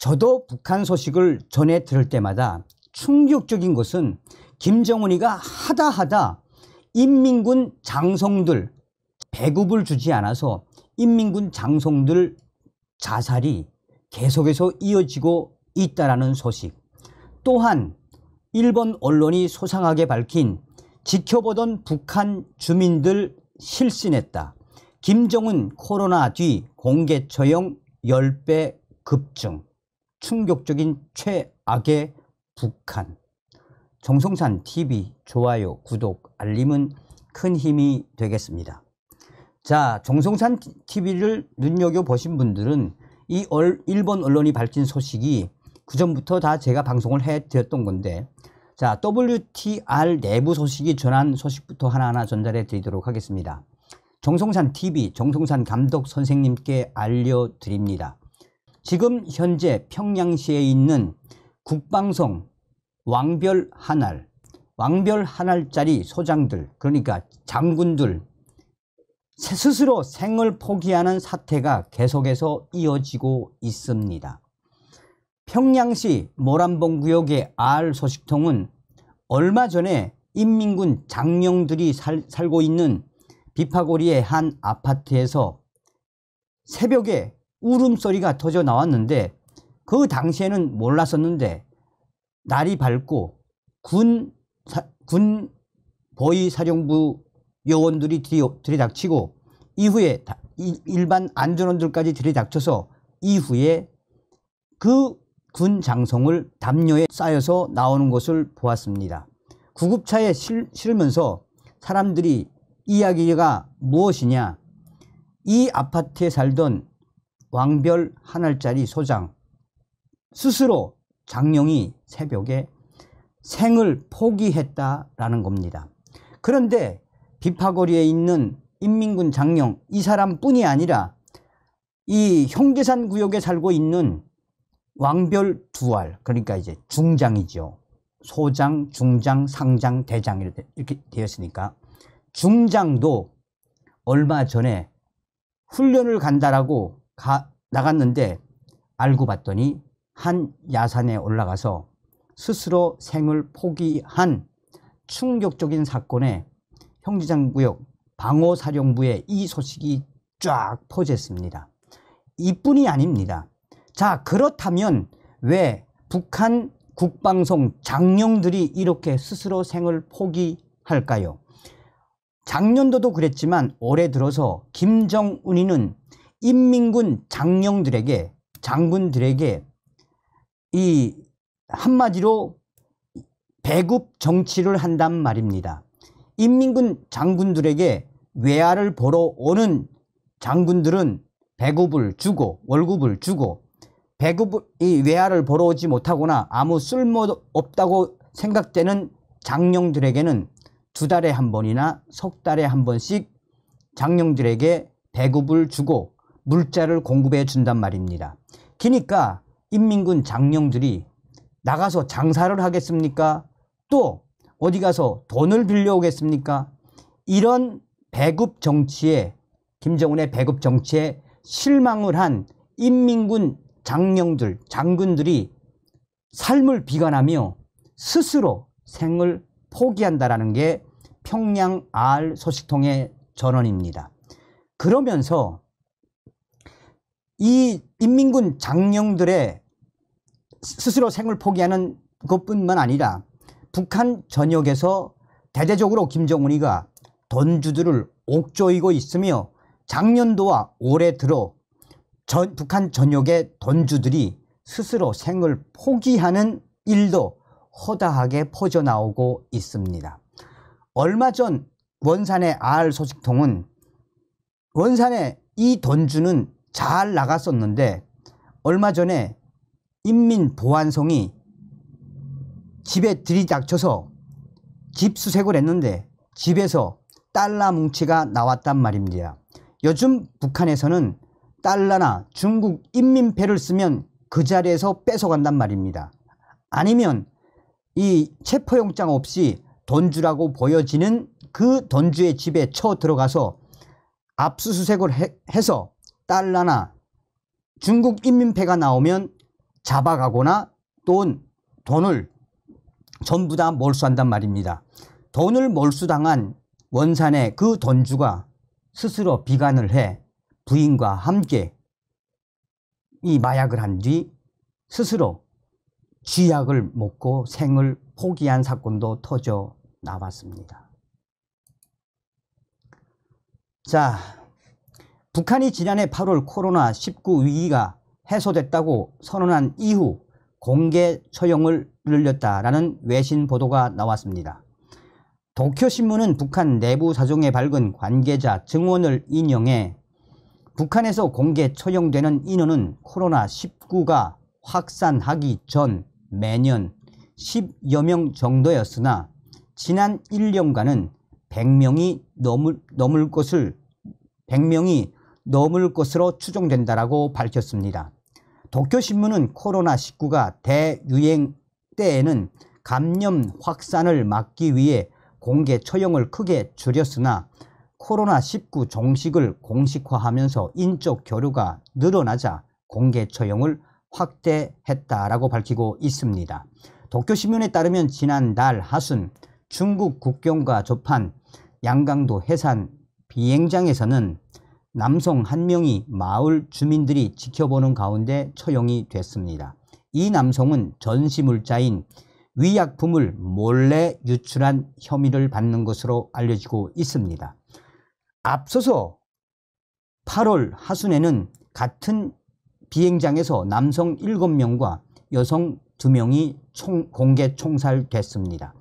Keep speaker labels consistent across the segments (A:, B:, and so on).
A: 저도 북한 소식을 전해 들을 때마다 충격적인 것은 김정은이가 하다 인민군 장성들 배급을 주지 않아서 인민군 장성들 자살이 계속해서 이어지고 있다라는 소식, 또한 일본 언론이 소상하게 밝힌 지켜보던 북한 주민들 실신했다. 김정은 코로나 뒤 공개 처형 10배 급증. 충격적인 최악의 북한. 정성산 TV 좋아요, 구독, 알림은 큰 힘이 되겠습니다. 자, 정성산 TV를 눈여겨보신 분들은 이 일본 언론이 밝힌 소식이 그전부터 다 제가 방송을 해드렸던 건데, 자, WTR 내부 소식이 전한 소식부터 하나하나 전달해 드리도록 하겠습니다. 정성산 TV, 정성산 감독 선생님께 알려드립니다. 지금 현재 평양시에 있는 국방성 왕별 한알짜리 소장들, 그러니까 장군들 스스로 생을 포기하는 사태가 계속해서 이어지고 있습니다. 평양시 모란봉 구역의 R 소식통은 얼마 전에 인민군 장령들이 살고 있는 비파고리의 한 아파트에서 새벽에 울음소리가 터져 나왔는데, 그 당시에는 몰랐었는데 날이 밝고 군 보위사령부 요원들이 들이닥치고 이후에 일반 안전원들까지 들이닥쳐서 이후에 그 군 장성을 담요에 쌓여서 나오는 것을 보았습니다. 구급차에 실으면서 사람들이 이야기가 무엇이냐, 이 아파트에 살던 왕별 한알짜리 소장 스스로 장령이 새벽에 생을 포기했다라는 겁니다. 그런데 비파거리에 있는 인민군 장령 이 사람뿐이 아니라 이 형제산 구역에 살고 있는 왕별 두알, 그러니까 이제 중장이죠. 소장, 중장, 상장, 대장 이렇게 되었으니까 중장도 얼마 전에 훈련을 간다라고 나갔는데 알고 봤더니 한 야산에 올라가서 스스로 생을 포기한 충격적인 사건에 형제산구역 방호사령부에 이 소식이 쫙 퍼졌습니다. 이뿐이 아닙니다. 자, 그렇다면 왜 북한 국방성 장령들이 이렇게 스스로 생을 포기할까요? 작년도도 그랬지만 올해 들어서 김정은이는 인민군 장군들에게 이 한마디로 배급 정치를 한단 말입니다. 인민군 장군들에게 외화를 보러 오는 장군들은 배급을 주고 월급을 주고, 이 외화를 보러 오지 못하거나 아무 쓸모없다고 생각되는 장령들에게는 2달에 한 번이나 석 달에 한 번씩 장령들에게 배급을 주고 물자를 공급해 준단 말입니다. 그러니까 인민군 장령들이 나가서 장사를 하겠습니까? 또 어디 가서 돈을 빌려오겠습니까? 이런 배급 정치에, 김정은의 배급 정치에 실망을 한 인민군 장군들이 삶을 비관하며 스스로 생을 포기한다라는 게 평양 R 소식통의 전언입니다. 그러면서 이 인민군 장령들의 스스로 생을 포기하는 것뿐만 아니라 북한 전역에서 대대적으로 김정은이가 돈주들을 옥조이고 있으며 작년도와 올해 들어 북한 전역의 돈주들이 스스로 생을 포기하는 일도 허다하게 퍼져나오고 있습니다. 얼마 전 원산의 R 소식통은 원산의 이 돈주는 잘 나갔었는데 얼마 전에 인민보안성이 집에 들이닥쳐서 집 수색을 했는데 집에서 달러 뭉치가 나왔단 말입니다. 요즘 북한에서는 달러나 중국 인민폐를 쓰면 그 자리에서 뺏어간단 말입니다. 아니면 이 체포영장 없이 돈주라고 보여지는 그 돈주의 집에 쳐 들어가서 압수수색을 해서 달러나 중국 인민폐가 나오면 잡아가거나 또 돈을 전부 다 몰수한단 말입니다. 돈을 몰수당한 원산의 그 돈주가 스스로 비관을 해 부인과 함께 이 마약을 한 뒤 스스로 쥐약을 먹고 생을 포기한 사건도 터져 나왔습니다. 자, 북한이 지난해 8월 코로나19 위기가 해소됐다고 선언한 이후 공개 처형을 늘렸다라는 외신 보도가 나왔습니다. 도쿄신문은 북한 내부 사정에 밝은 관계자 증언을 인용해 북한에서 공개 처형되는 인원은 코로나19가 확산하기 전 매년 10여 명 정도였으나 지난 1년간은 100명이 넘을 것으로 추정된다라고 밝혔습니다. 도쿄신문은 코로나19가 대유행 때에는 감염 확산을 막기 위해 공개 처형을 크게 줄였으나 코로나19 종식을 공식화하면서 인적 교류가 늘어나자 공개 처형을 확대했다라고 밝히고 있습니다. 도쿄신문에 따르면 지난달 하순 중국 국경과 접한 양강도 해상 비행장에서는 남성 한 명이 마을 주민들이 지켜보는 가운데 처형이 됐습니다. 이 남성은 전시물자인 위약품을 몰래 유출한 혐의를 받는 것으로 알려지고 있습니다. 앞서서 8월 하순에는 같은 비행장에서 남성 7명과 여성 2명이 공개 총살됐습니다.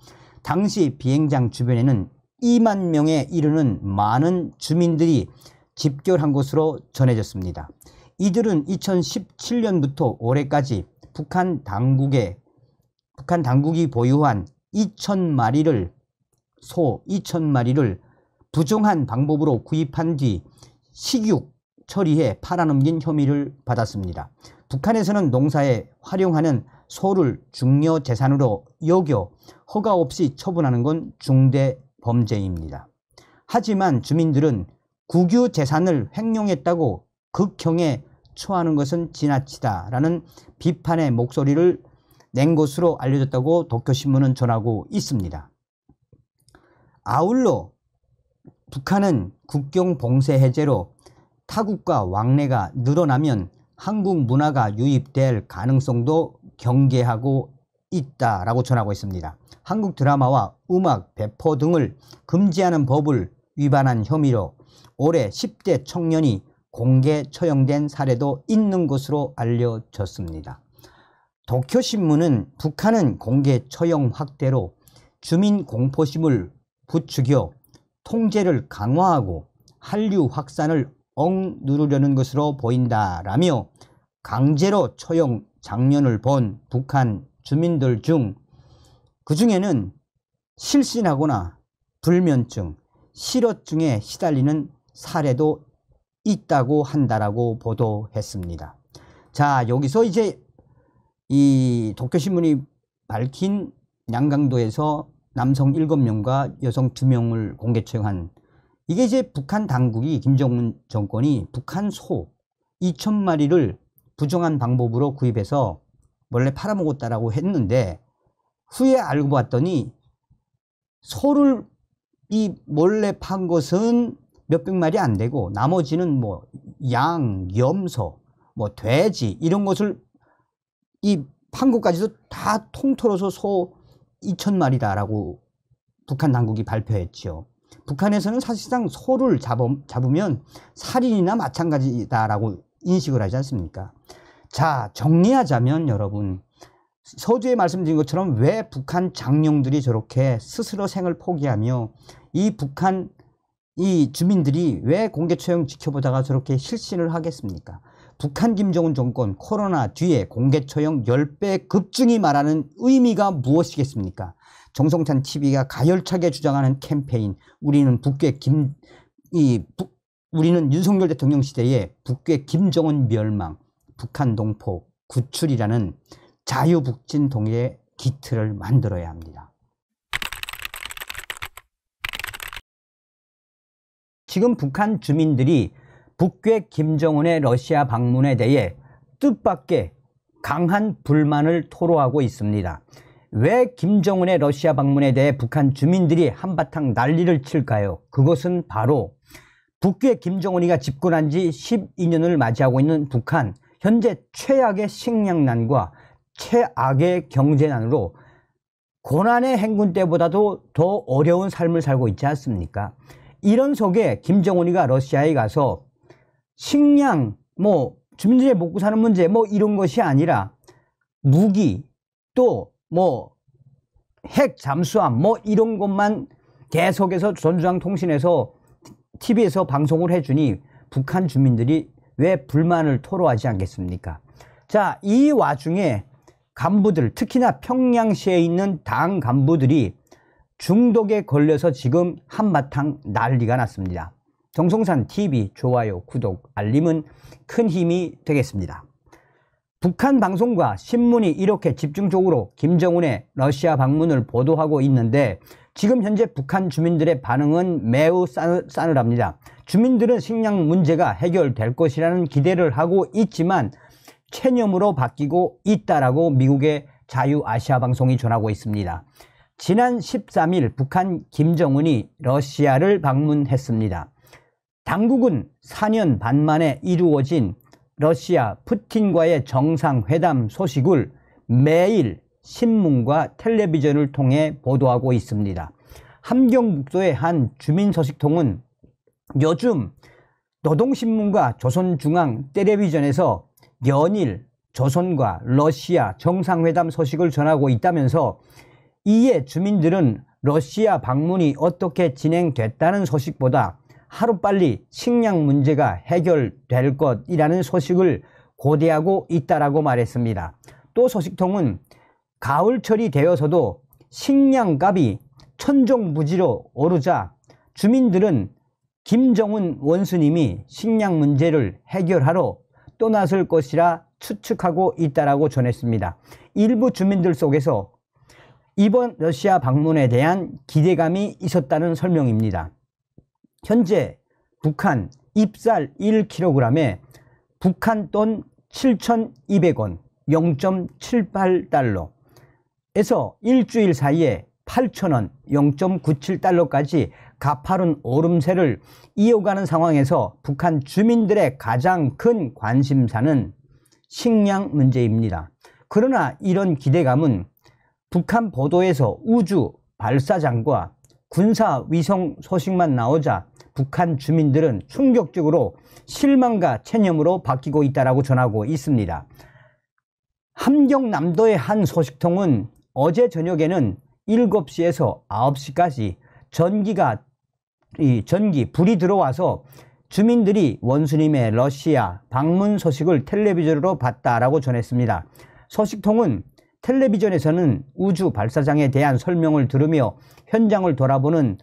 A: 당시 비행장 주변에는 2만 명에 이르는 많은 주민들이 집결한 것으로 전해졌습니다. 이들은 2017년부터 올해까지 북한 당국이 보유한 2,000마리를 소 2,000마리를 부정한 방법으로 구입한 뒤 식육 처리해 팔아넘긴 혐의를 받았습니다. 북한에서는 농사에 활용하는 소를 중요재산으로 여겨 허가 없이 처분하는 건 중대 범죄입니다. 하지만 주민들은 국유재산을 횡령했다고 극형에 처하는 것은 지나치다라는 비판의 목소리를 낸 것으로 알려졌다고 도쿄신문은 전하고 있습니다. 아울러 북한은 국경 봉쇄 해제로 타국과 왕래가 늘어나면 한국 문화가 유입될 가능성도 경계하고 있다라고 전하고 있습니다. 한국 드라마와 음악, 배포 등을 금지하는 법을 위반한 혐의로 올해 10대 청년이 공개 처형된 사례도 있는 것으로 알려졌습니다. 도쿄신문은 북한은 공개 처형 확대로 주민 공포심을 부추겨 통제를 강화하고 한류 확산을 억누르려는 것으로 보인다라며 강제로 처형 장면을 본 북한 주민들 중 그중에는 실신하거나 불면증, 실어증에 시달리는 사례도 있다고 한다라고 보도했습니다. 자, 여기서 이제 이 도쿄신문이 밝힌 양강도에서 남성 7명과 여성 2명을 공개 처형한 이게 이제 북한 당국이 김정은 정권이 북한 소 2,000마리를 부정한 방법으로 구입해서 원래 팔아먹었다라고 했는데 후에 알고 봤더니 소를 이 몰래 판 것은 몇백 마리 안 되고 나머지는 뭐 양, 염소, 뭐 돼지 이런 것을 이 판 것까지도 다 통틀어서 소 2,000마리다라고 북한 당국이 발표했죠. 북한에서는 사실상 소를 잡으면 살인이나 마찬가지다라고 인식을 하지 않습니까? 자, 정리하자면 여러분, 서두에 말씀드린 것처럼 왜 북한 장령들이 저렇게 스스로 생을 포기하며 이 주민들이 왜 공개 처형 지켜보다가 저렇게 실신을 하겠습니까? 북한 김정은 정권 코로나 뒤에 공개 처형 10배 급증이 말하는 의미가 무엇이겠습니까? 정성찬 TV가 가열차게 주장하는 캠페인 우리는 우리는 윤석열 대통령 시대에 북괴 김정은 멸망, 북한 동포 구출이라는 자유북진 통일의 기틀을 만들어야 합니다. 지금 북한 주민들이 북괴 김정은의 러시아 방문에 대해 뜻밖의 강한 불만을 토로하고 있습니다. 왜 김정은의 러시아 방문에 대해 북한 주민들이 한바탕 난리를 칠까요? 그것은 바로 북괴 김정은이가 집권한 지 12년을 맞이하고 있는 북한, 현재 최악의 식량난과 최악의 경제난으로 고난의 행군 때보다도 더 어려운 삶을 살고 있지 않습니까? 이런 속에 김정은이가 러시아에 가서 식량, 주민들의 먹고 사는 문제 이런 것이 아니라 무기, 또 핵 잠수함 이런 것만 계속해서 조선중앙통신에서 TV에서 방송을 해주니 북한 주민들이 왜 불만을 토로하지 않겠습니까? 자, 이 와중에 간부들, 특히나 평양시에 있는 당 간부들이 중독에 걸려서 지금 한바탕 난리가 났습니다. 정성산 TV 좋아요, 구독, 알림은 큰 힘이 되겠습니다. 북한 방송과 신문이 이렇게 집중적으로 김정은의 러시아 방문을 보도하고 있는데 지금 현재 북한 주민들의 반응은 매우 싸늘합니다. 주민들은 식량 문제가 해결될 것이라는 기대를 하고 있지만 체념으로 바뀌고 있다라고 미국의 자유아시아 방송이 전하고 있습니다. 지난 13일 북한 김정은이 러시아를 방문했습니다. 당국은 4년 반 만에 이루어진 러시아 푸틴과의 정상회담 소식을 매일 신문과 텔레비전을 통해 보도하고 있습니다. 함경북도의 한 주민서식통은 요즘 노동신문과 조선중앙 텔레비전에서 연일 조선과 러시아 정상회담 소식을 전하고 있다면서 이에 주민들은 러시아 방문이 어떻게 진행됐다는 소식보다 하루빨리 식량 문제가 해결될 것이라는 소식을 고대하고 있다라고 말했습니다. 또 소식통은 가을철이 되어서도 식량값이 천정부지로 오르자 주민들은 김정은 원수님이 식량 문제를 해결하러 떠났을 것이라 추측하고 있다라고 전했습니다. 일부 주민들 속에서 이번 러시아 방문에 대한 기대감이 있었다는 설명입니다. 현재 북한 잎쌀 1kg에 북한 돈 7,200원, 0.78달러에서 일주일 사이에 8,000원, 0.97달러까지 가파른 오름세를 이어가는 상황에서 북한 주민들의 가장 큰 관심사는 식량 문제입니다. 그러나 이런 기대감은 북한 보도에서 우주 발사장과 군사위성 소식만 나오자 북한 주민들은 충격적으로 실망과 체념으로 바뀌고 있다고 전하고 있습니다. 함경남도의 한 소식통은 어제 저녁에는 7시에서 9시까지 불이 들어와서 주민들이 원수님의 러시아 방문 소식을 텔레비전으로 봤다라고 전했습니다. 소식통은 텔레비전에서는 우주 발사장에 대한 설명을 들으며 현장을 돌아보는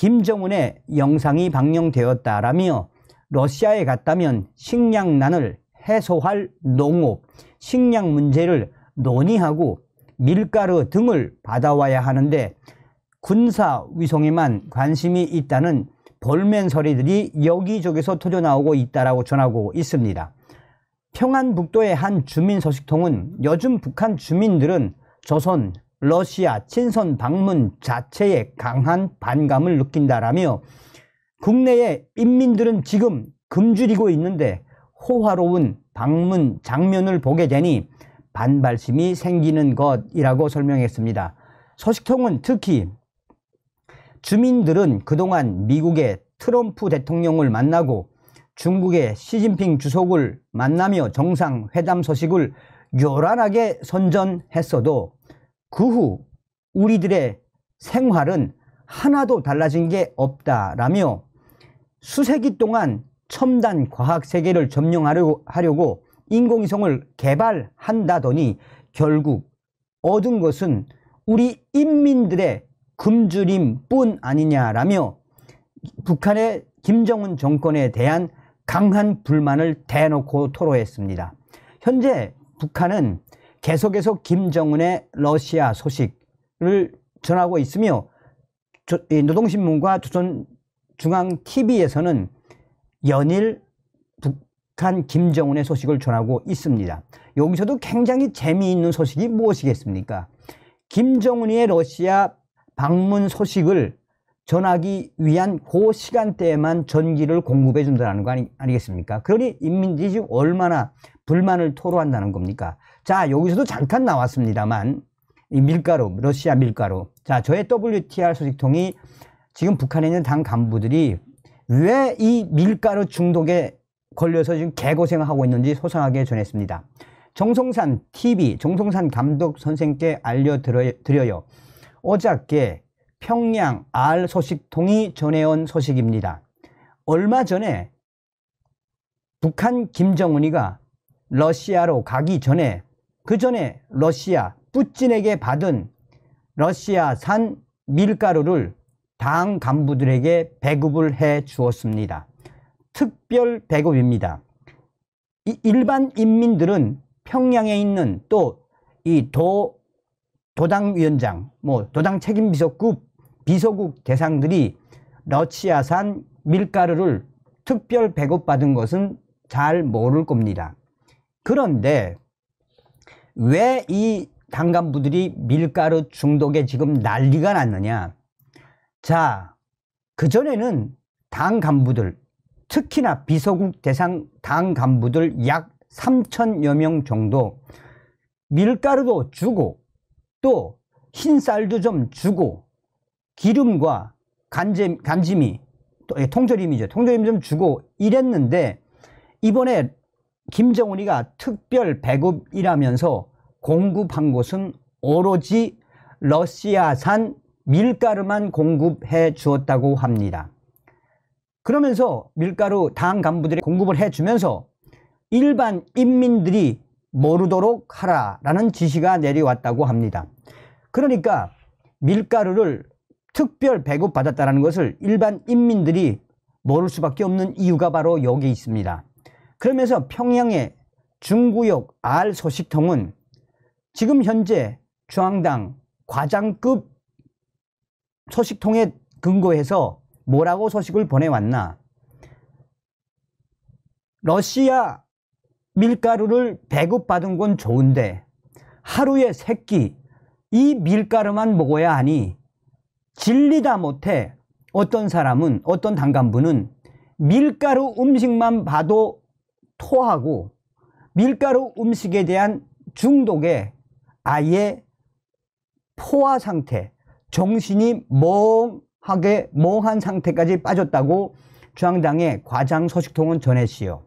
A: 김정은의 영상이 방영되었다라며 러시아에 갔다면 식량난을 해소할 농업, 식량 문제를 논의하고 밀가루 등을 받아와야 하는데 군사위성에만 관심이 있다는 볼멘 소리들이 여기저기서 터져나오고 있다고 전하고 있습니다. 평안북도의 한 주민소식통은 요즘 북한 주민들은 조선, 러시아 친선 방문 자체에 강한 반감을 느낀다라며 국내의 인민들은 지금 굶주리고 있는데 호화로운 방문 장면을 보게 되니 반발심이 생기는 것이라고 설명했습니다. 소식통은 특히 주민들은 그동안 미국의 트럼프 대통령을 만나고 중국의 시진핑 주석을 만나며 정상회담 소식을 요란하게 선전했어도 그 후 우리들의 생활은 하나도 달라진 게 없다라며 수세기 동안 첨단 과학 세계를 점령하려고 인공위성을 개발한다더니 결국 얻은 것은 우리 인민들의 굶주림뿐 아니냐라며 북한의 김정은 정권에 대한 강한 불만을 대놓고 토로했습니다. 현재 북한은 계속해서 김정은의 러시아 소식을 전하고 있으며 노동신문과 조선중앙TV에서는 연일 북한 김정은의 소식을 전하고 있습니다. 여기서도 굉장히 재미있는 소식이 무엇이겠습니까? 김정은의 러시아 방문 소식을 전하기 위한 그 시간대에만 전기를 공급해 준다는 거 아니겠습니까? 그러니 인민들이 지금 얼마나 불만을 토로한다는 겁니까? 자, 여기서도 잠깐 나왔습니다만 이 밀가루, 러시아 밀가루. 자, 저의 WTR 소식통이 지금 북한에 있는 당 간부들이 왜 이 밀가루 중독에 걸려서 지금 개고생을 하고 있는지 소상하게 전했습니다. 정성산 TV, 정성산 감독 선생께 알려드려요. 어저께 평양 R 소식통이 전해온 소식입니다. 얼마 전에 북한 김정은이가 러시아로 가기 전에 그 전에 러시아 푸틴에게 받은 러시아산 밀가루를 당 간부들에게 배급을 해 주었습니다. 특별 배급입니다. 일반 인민들은 평양에 있는 또 이 도당위원장, 도당 책임비서국 비서국 대상들이 러시아산 밀가루를 특별 배급받은 것은 잘 모를 겁니다. 그런데 왜 이 당간부들이 밀가루 중독에 지금 난리가 났느냐? 자, 그전에는 당 간부들, 특히나 비서국 대상 당 간부들 약 3,000여 명 정도 밀가루도 주고 또 흰쌀도 좀 주고 기름과 간짐이, 통조림이죠. 통조림 좀 주고 이랬는데 이번에 김정은이가 특별 배급이라면서 공급한 것은 오로지 러시아산 밀가루만 공급해 주었다고 합니다. 그러면서 밀가루 당 간부들이 공급을 해 주면서 일반 인민들이 모르도록 하라라는 지시가 내려왔다고 합니다. 그러니까 밀가루를 특별 배급받았다는 것을 일반 인민들이 모를 수밖에 없는 이유가 바로 여기 있습니다. 그러면서 평양의 중구역 R 소식통은 지금 현재 중앙당 과장급 소식통에 근거해서 뭐라고 소식을 보내왔나? 러시아 밀가루를 배급받은 건 좋은데 하루에 3끼 이 밀가루만 먹어야 하니 질리다 못해 어떤 사람은, 어떤 당간부는 밀가루 음식만 봐도 토하고 밀가루 음식에 대한 중독에 아예 포화 상태, 정신이 멍한 상태까지 빠졌다고 중앙당의 과장 소식통은 전했지요.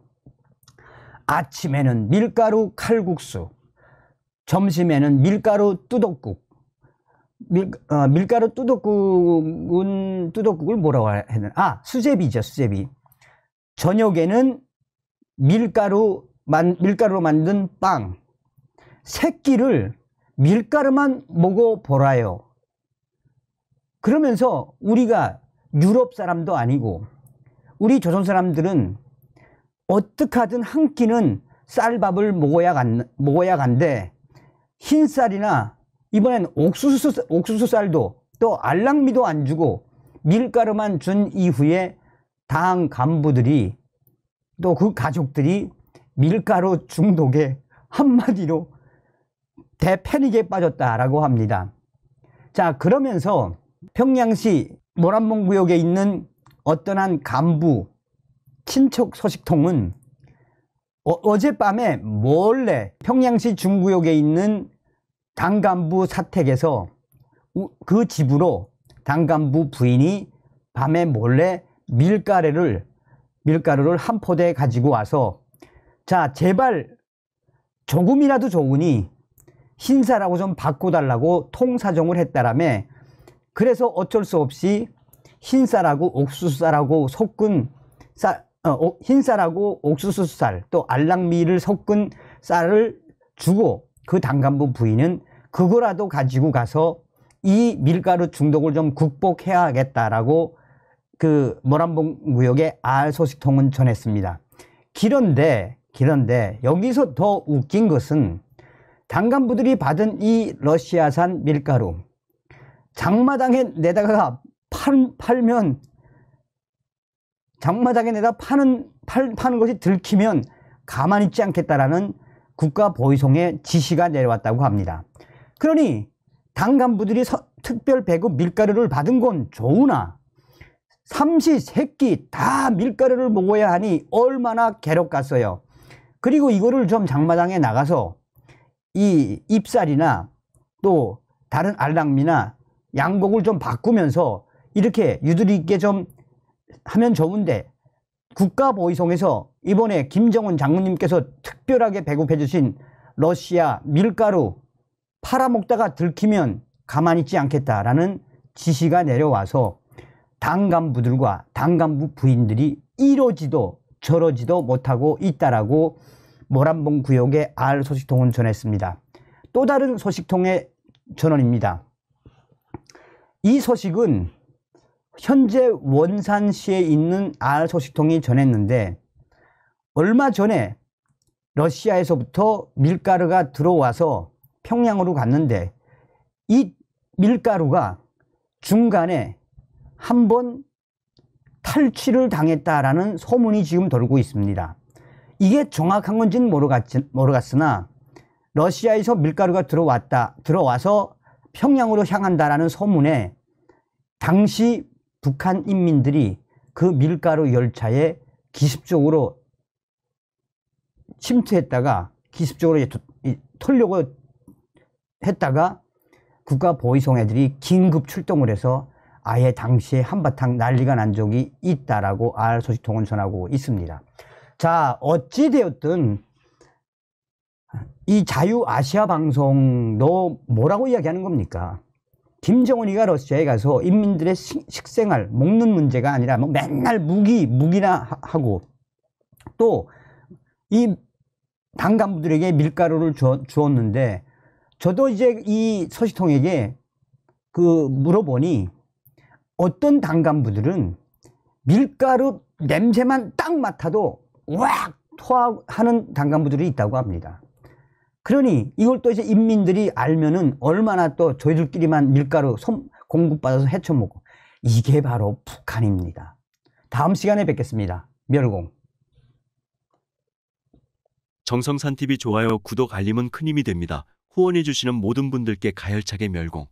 A: 아침에는 밀가루 칼국수, 점심에는 밀가루 뚜덕국. 밀가루 뚜덕국을 뭐라고 해야 되나? 수제비죠, 수제비. 저녁에는 밀가루로 만든 빵. 3끼를 밀가루만 먹어보라요. 그러면서 우리가 유럽 사람도 아니고 우리 조선 사람들은 어떻게 하든 한 끼는 쌀밥을 먹어야 간대. 흰쌀이나 이번엔 옥수수 쌀도 또 알랑미도 안 주고 밀가루만 준 이후에 당 간부들이 또 그 가족들이 밀가루 중독에 한마디로 대패닉에 빠졌다라고 합니다. 자, 그러면서 평양시 모란봉구역에 있는 어떤 한 간부 친척 소식통은 어젯밤에 몰래 평양시 중구역에 있는 당간부 사택에서 그 집으로 당간부 부인이 밤에 몰래 밀가루를 한 포대 가지고 와서 자, 제발 조금이라도 좋으니 흰쌀하고 좀 바꿔달라고 통사정을 했다라며 그래서 어쩔 수 없이 흰쌀하고 옥수수쌀하고 섞은 흰쌀하고 옥수수쌀 또 알랑미를 섞은 쌀을 주고 그 당간부 부인은 그거라도 가지고 가서 이 밀가루 중독을 좀 극복해야겠다라고 그 모란봉구역의 R 소식통은 전했습니다. 그런데 여기서 더 웃긴 것은 당간부들이 받은 이 러시아산 밀가루 장마당에 내다가 팔면 장마당에 내다 파는 것이 들키면 가만히 있지 않겠다라는 국가보위성의 지시가 내려왔다고 합니다. 그러니 당 간부들이 특별 배급 밀가루를 받은 건 좋으나 삼시 세끼 다 밀가루를 먹어야 하니 얼마나 괴롭겠어요. 그리고 이거를 좀 장마당에 나가서 이 잎살이나 또 다른 알랑미나 양곡을 좀 바꾸면서 이렇게 유두리 있게 좀 하면 좋은데, 국가보위성에서 이번에 김정은 장군님께서 특별하게 배급해 주신 러시아 밀가루 팔아먹다가 들키면 가만히 있지 않겠다라는 지시가 내려와서 당 간부들과 당 간부 부인들이 이러지도 저러지도 못하고 있다라고 모란봉 구역의 알 소식통은 전했습니다. 또 다른 소식통의 전원입니다. 이 소식은 현재 원산시에 있는 알 소식통이 전했는데, 얼마 전에 러시아에서부터 밀가루가 들어와서 평양으로 갔는데 이 밀가루가 중간에 한번 탈취를 당했다라는 소문이 지금 돌고 있습니다. 이게 정확한 건지는 모르겠으나 러시아에서 밀가루가 들어와서 평양으로 향한다라는 소문에 당시 북한 인민들이 그 밀가루 열차에 기습적으로 침투했다가 기습적으로 털려고 했다가 국가보위성 애들이 긴급 출동을 해서 아예 당시에 한바탕 난리가 난 적이 있다라고 알 소식통은 전하고 있습니다. 자, 어찌되었든 이 자유아시아 방송도 뭐라고 이야기하는 겁니까? 김정은이가 러시아에 가서 인민들의 식생활, 먹는 문제가 아니라 뭐 맨날 무기나 하고 또 이 당 간부들에게 밀가루를 주었는데, 저도 이제 이 소식통에게 물어보니 어떤 당 간부들은 밀가루 냄새만 딱 맡아도 왁 토하는 당 간부들이 있다고 합니다. 그러니 이걸 또 이제 인민들이 알면은 얼마나 또 저희들끼리만 밀가루 공급받아서 헤쳐먹고, 이게 바로 북한입니다. 다음 시간에 뵙겠습니다. 멸공.
B: 정성산TV 좋아요, 구독, 알림은 큰 힘이 됩니다. 후원해주시는 모든 분들께 가열차게 멸공.